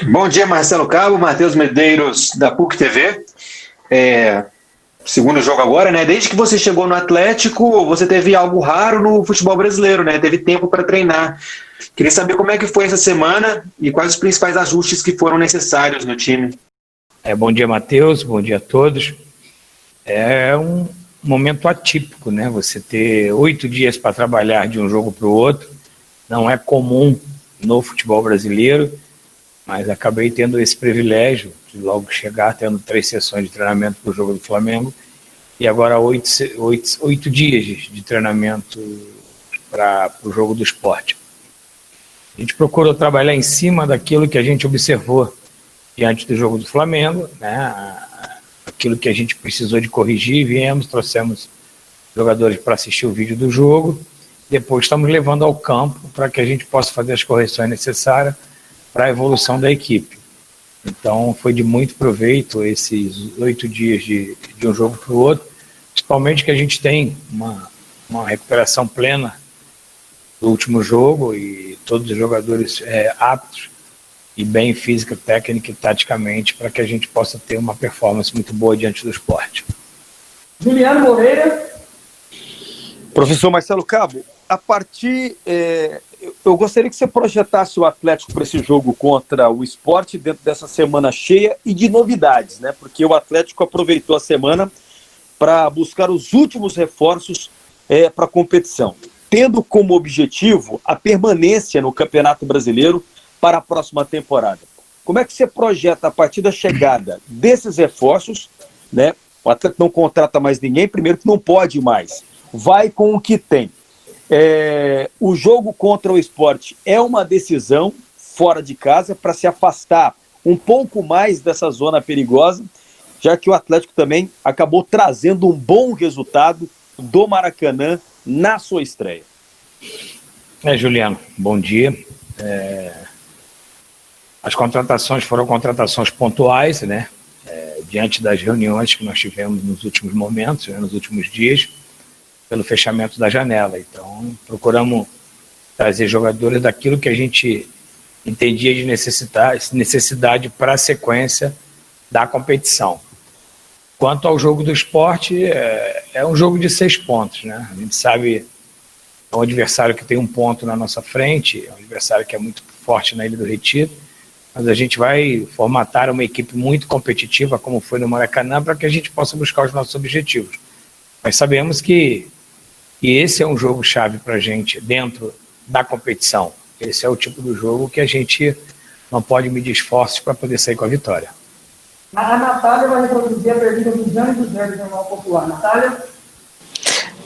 Bom dia, Marcelo Cabo, Matheus Medeiros, da PUC TV. Segundo jogo agora, né? Desde que você chegou no Atlético, você teve algo raro no futebol brasileiro, né? Teve tempo para treinar. Queria saber como é que foi essa semana e quais os principais ajustes que foram necessários no time. Bom dia, Matheus, bom dia a todos. É um momento atípico, né? Você ter 8 dias para trabalhar de um jogo para o outro, não é comum no futebol brasileiro, mas acabei tendo esse privilégio de logo chegar, tendo 3 sessões de treinamento para o jogo do Flamengo, e agora 8 dias de treinamento para o jogo do Sport. A gente procurou trabalhar em cima daquilo que a gente observou diante do jogo do Flamengo, né? Aquilo que a gente precisou de corrigir, trouxemos jogadores para assistir o vídeo do jogo, depois estamos levando ao campo para que a gente possa fazer as correções necessárias para a evolução da equipe. Então foi de muito proveito esses 8 dias de um jogo para o outro, principalmente que a gente tem uma recuperação plena do último jogo e todos os jogadores aptos e bem física, técnica e taticamente para que a gente possa ter uma performance muito boa diante do Sport. Juliano Moreira. Professor Marcelo Cabo, eu gostaria que você projetasse o Atlético para esse jogo contra o Sport dentro dessa semana cheia e de novidades, né? Porque o Atlético aproveitou a semana para buscar os últimos reforços para a competição, tendo como objetivo a permanência no Campeonato Brasileiro para a próxima temporada. Como é que você projeta a partir da chegada desses reforços, né? O Atlético não contrata mais ninguém, primeiro que não pode mais, vai com o que tem. O jogo contra o Sport é uma decisão fora de casa para se afastar um pouco mais dessa zona perigosa, já que o Atlético também acabou trazendo um bom resultado do Maracanã na sua estreia. Juliano, bom dia. As contratações foram contratações pontuais, né? Diante das reuniões que nós tivemos nos últimos momentos, nos últimos dias, pelo fechamento da janela. Então, procuramos trazer jogadores daquilo que a gente entendia de necessidade para a sequência da competição. Quanto ao jogo do Sport, é um jogo de 6 pontos, né? A gente sabe, é um adversário que tem 1 ponto na nossa frente, é um adversário que é muito forte na Ilha do Retiro, mas a gente vai formatar uma equipe muito competitiva, como foi no Maracanã, para que a gente possa buscar os nossos objetivos. Mas sabemos que esse é um jogo-chave para a gente dentro da competição. Esse é o tipo do jogo que a gente não pode medir esforços para poder sair com a vitória. A Natália vai reproduzir a pergunta do Jânio José do Jornal Popular. Natália?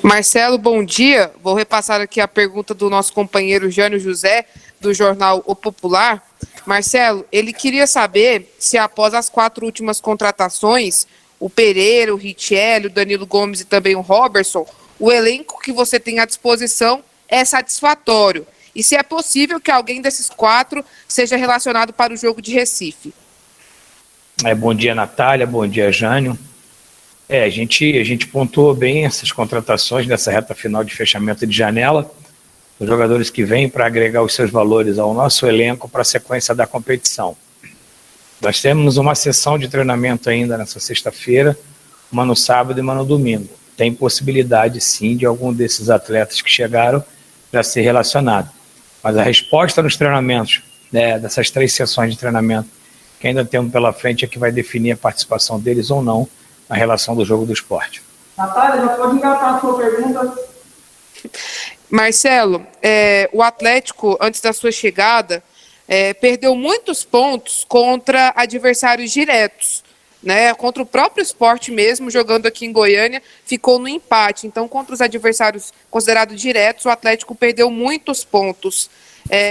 Marcelo, bom dia. Vou repassar aqui a pergunta do nosso companheiro Jânio José, do jornal O Popular. Marcelo, ele queria saber se após as 4 últimas contratações, o Pereira, o Richelli, o Danilo Gomes e também o Robertson, o elenco que você tem à disposição é satisfatório. E se é possível que alguém desses 4 seja relacionado para o jogo de Recife. Bom dia, Natália. Bom dia, Jânio. A gente pontuou bem essas contratações nessa reta final de fechamento de janela. Os jogadores que vêm para agregar os seus valores ao nosso elenco para a sequência da competição. Nós temos uma sessão de treinamento ainda nessa sexta-feira, uma no sábado e uma no domingo. Tem possibilidade, sim, de algum desses atletas que chegaram já ser relacionado. Mas a resposta nos treinamentos, dessas 3 sessões de treinamento que ainda temos pela frente, é que vai definir a participação deles ou não na relação do jogo do Sport. Natália, já pode engatar a sua pergunta. Marcelo, o Atlético, antes da sua chegada, perdeu muitos pontos contra adversários diretos, né? Contra o próprio Sport mesmo, jogando aqui em Goiânia, ficou no empate. Então, contra os adversários considerados diretos, o Atlético perdeu muitos pontos.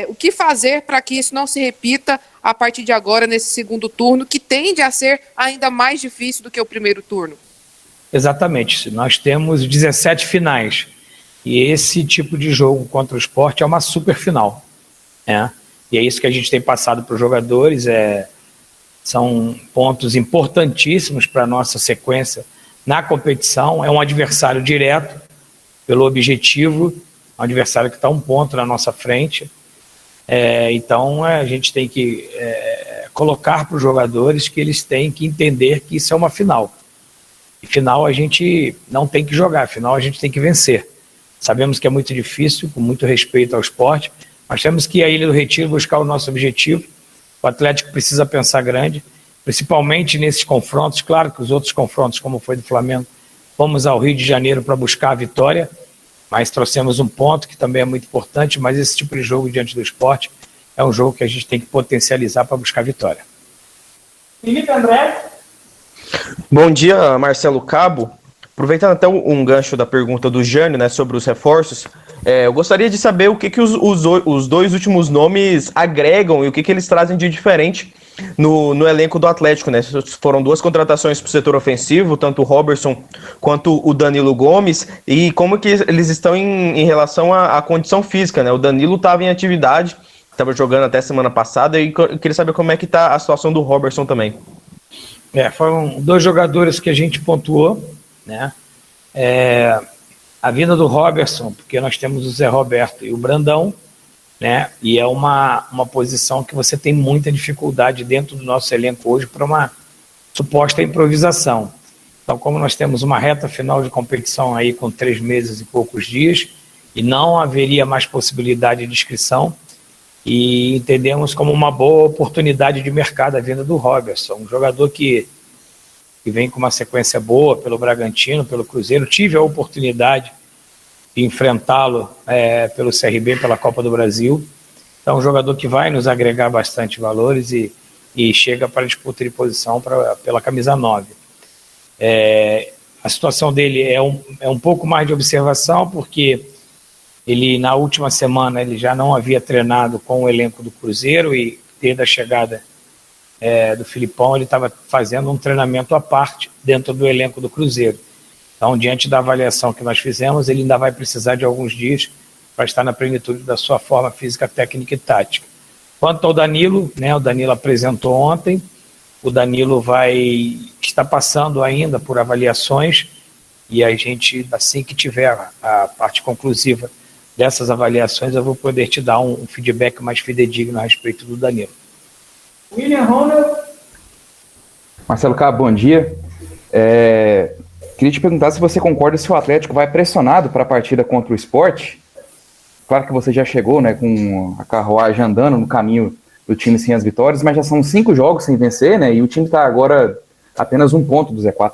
O que fazer para que isso não se repita a partir de agora, nesse segundo turno, que tende a ser ainda mais difícil do que o primeiro turno? Exatamente. Nós temos 17 finais. E esse tipo de jogo contra o Sport é uma super final, né? E é isso que a gente tem passado para os jogadores. São pontos importantíssimos para a nossa sequência na competição. É um adversário direto, pelo objetivo, um adversário que está 1 ponto na nossa frente. Então a gente tem que colocar para os jogadores que eles têm que entender que isso é uma final. E final a gente não tem que jogar, final a gente tem que vencer. Sabemos que é muito difícil, com muito respeito ao esporte, mas temos que ir à Ilha do Retiro buscar o nosso objetivo. O Atlético precisa pensar grande, principalmente nesses confrontos. Claro que os outros confrontos, como foi do Flamengo, fomos ao Rio de Janeiro para buscar a vitória, mas trouxemos um ponto que também é muito importante, mas esse tipo de jogo diante do esporte é um jogo que a gente tem que potencializar para buscar a vitória. Felipe André. Bom dia, Marcelo Cabo. Aproveitando até um gancho da pergunta do Jânio, né, sobre os reforços, eu gostaria de saber o que os dois últimos nomes agregam e o que eles trazem de diferente no elenco do Atlético, né? Foram duas contratações para o setor ofensivo, tanto o Robertson quanto o Danilo Gomes, e como que eles estão em relação à condição física, né? O Danilo estava em atividade, estava jogando até semana passada, e eu queria saber como é que está a situação do Robertson também. Foram dois jogadores que a gente pontuou, né? A vinda do Robertson, porque nós temos o Zé Roberto e o Brandão, né? E é uma posição que você tem muita dificuldade dentro do nosso elenco hoje para uma suposta improvisação. Então, como nós temos uma reta final de competição aí com 3 meses e poucos dias, e não haveria mais possibilidade de inscrição, e entendemos como uma boa oportunidade de mercado a vinda do Robertson, um jogador que vem com uma sequência boa pelo Bragantino, pelo Cruzeiro. Tive a oportunidade de enfrentá-lo pelo CRB, pela Copa do Brasil. Então, um jogador que vai nos agregar bastante valores e chega para disputa de posição pela camisa 9. A situação dele é um pouco mais de observação, porque ele, na última semana, ele já não havia treinado com o elenco do Cruzeiro, e desde a chegada do Filipão, ele estava fazendo um treinamento à parte dentro do elenco do Cruzeiro. Então, diante da avaliação que nós fizemos, ele ainda vai precisar de alguns dias para estar na plenitude da sua forma física, técnica e tática. Quanto ao Danilo, né, o Danilo apresentou ontem, o Danilo está passando ainda por avaliações, e a gente, assim que tiver a parte conclusiva dessas avaliações, eu vou poder te dar um feedback mais fidedigno a respeito do Danilo. William Ronald. Marcelo Cabo, bom dia. Queria te perguntar se você concorda se o Atlético vai pressionado para a partida contra o Sport. Claro que você já chegou, né, com a carruagem andando no caminho do time sem as vitórias, mas já são 5 jogos sem vencer, né, e o time está agora apenas 1 ponto do Z4.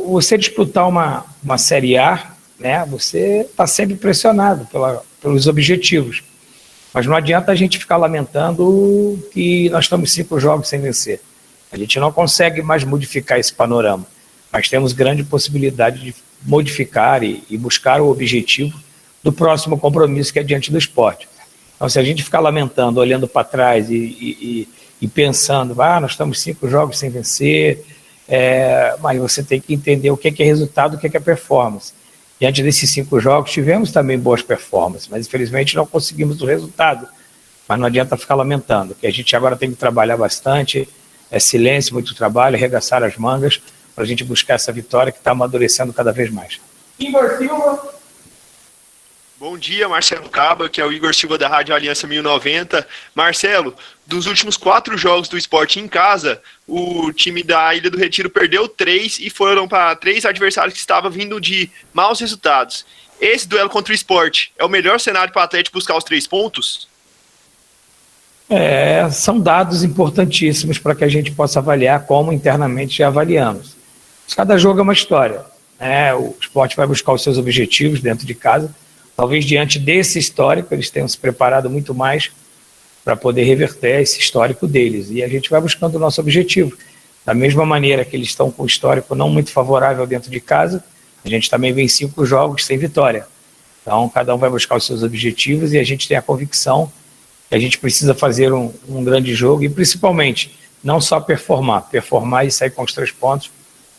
Você disputar uma Série A, né, você está sempre pressionado pelos objetivos. Mas não adianta a gente ficar lamentando que nós estamos 5 jogos sem vencer. A gente não consegue mais modificar esse panorama, mas temos grande possibilidade de modificar e buscar o objetivo do próximo compromisso, que é diante do Sport. Então, se a gente ficar lamentando, olhando para trás e pensando, nós estamos 5 jogos sem vencer, mas você tem que entender o que é resultado, o que é performance. Diante desses 5 jogos, tivemos também boas performances, mas infelizmente não conseguimos o resultado. Mas não adianta ficar lamentando, que a gente agora tem que trabalhar bastante, silêncio, muito trabalho, arregaçar as mangas, para a gente buscar essa vitória que está amadurecendo cada vez mais. Igor Silva. Bom dia, Marcelo Caba, que é o Igor Silva da Rádio Aliança 1090. Marcelo, dos últimos 4 jogos do Sport em casa, o time da Ilha do Retiro perdeu 3 e foram para 3 adversários que estavam vindo de maus resultados. Esse duelo contra o Sport é o melhor cenário para o Atlético buscar os 3 pontos? São dados importantíssimos para que a gente possa avaliar como internamente já avaliamos. Cada jogo é uma história. O Sport vai buscar os seus objetivos dentro de casa. Talvez diante desse histórico eles tenham se preparado muito mais para poder reverter esse histórico deles. E a gente vai buscando o nosso objetivo. Da mesma maneira que eles estão com um histórico não muito favorável dentro de casa, a gente também vem 5 jogos sem vitória. Então, cada um vai buscar os seus objetivos e a gente tem a convicção que a gente precisa fazer um grande jogo e, principalmente, não só performar e sair com os 3 pontos,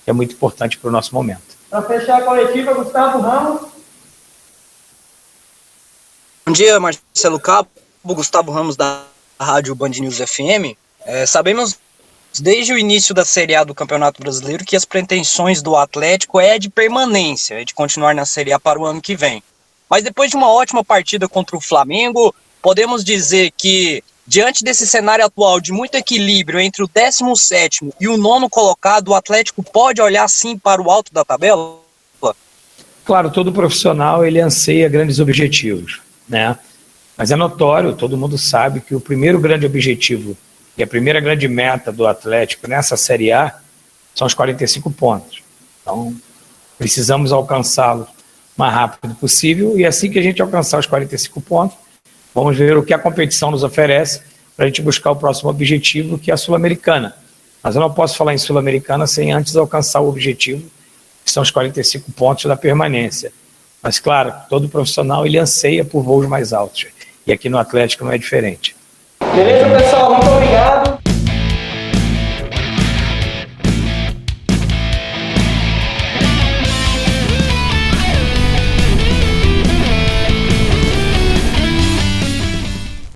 que é muito importante para o nosso momento. Para fechar a coletiva, Gustavo Ramos. Bom dia, Marcelo Cabo, Gustavo Ramos da Rádio Band News FM. Sabemos desde o início da Série A do Campeonato Brasileiro que as pretensões do Atlético é de permanência, é de continuar na Série A para o ano que vem. Mas depois de uma ótima partida contra o Flamengo, podemos dizer que Diante desse cenário atual de muito equilíbrio entre o 17º e o 9º colocado, o Atlético pode olhar sim para o alto da tabela? Claro, todo profissional ele anseia grandes objetivos, né? Mas é notório, todo mundo sabe que o primeiro grande objetivo e a primeira grande meta do Atlético nessa Série A são os 45 pontos. Então, precisamos alcançá-lo o mais rápido possível e assim que a gente alcançar os 45 pontos, vamos ver o que a competição nos oferece para a gente buscar o próximo objetivo, que é a Sul-Americana. Mas eu não posso falar em Sul-Americana sem antes alcançar o objetivo, que são os 45 pontos da permanência. Mas, claro, todo profissional ele anseia por voos mais altos. E aqui no Atlético não é diferente. Beleza, pessoal? Muito obrigado.